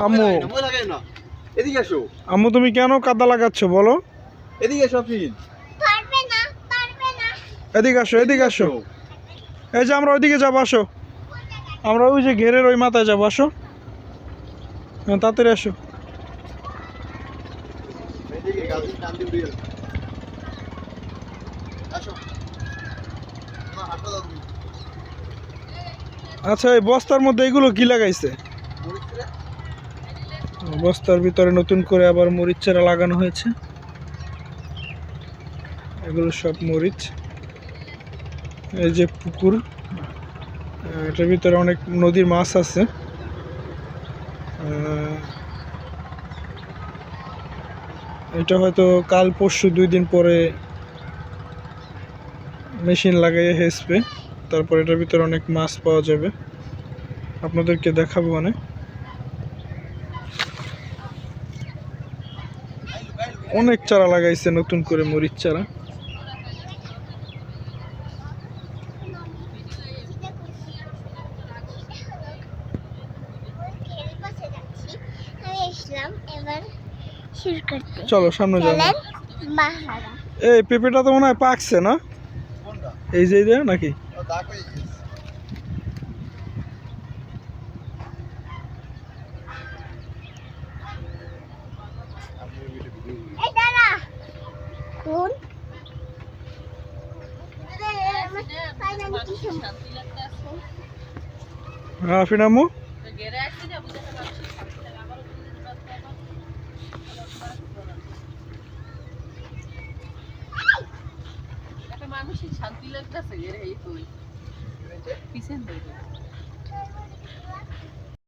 আম্মু আম্মু তুমি কেন কাদা লাগাচ্ছ বলো? এদিকে এসো আফরিন। এদিকে আসো, এদিকে আসো। এই যে আমরা ওইদিকে যাবো, আসো। আমরা ওই যে ঘেরের ওই মাথায় যাবো, আসো। হ্যাঁ, তাড়াতাড়ি আসো। এদিকে গাছের টান দিয়ে উড়িয়ে আসো। না হাঁটা দাও তুমি। আচ্ছা, এই বস্তার মধ্যে এগুলো কি লাগাইছে? বস্তার ভিতরে নতুন করে আবার মরিচ চারা লাগানো হয়েছে। এগুলো সব মরিচ। এই যে পুকুর, এটার ভিতরে অনেক নদীর মাছ আছে। এটা হয়তো কাল পরশু 2 দিন পরে মেশিন লাগাইয়ে হেসবে, তারপর এটার ভিতরে অনেক মাছ পাওয়া যাবে, আপনাদেরকে দেখাবো। মানে অনেক চারা লাগাইছে নতুন করে মরিচ চারা। চলো সামনে যাবো। এই পেঁপেটা তো মনে হয় পাকছে না? এই যে নাকি? হ্যাঁ ফিনামু, মানুষের শান্তি লাগতেছে।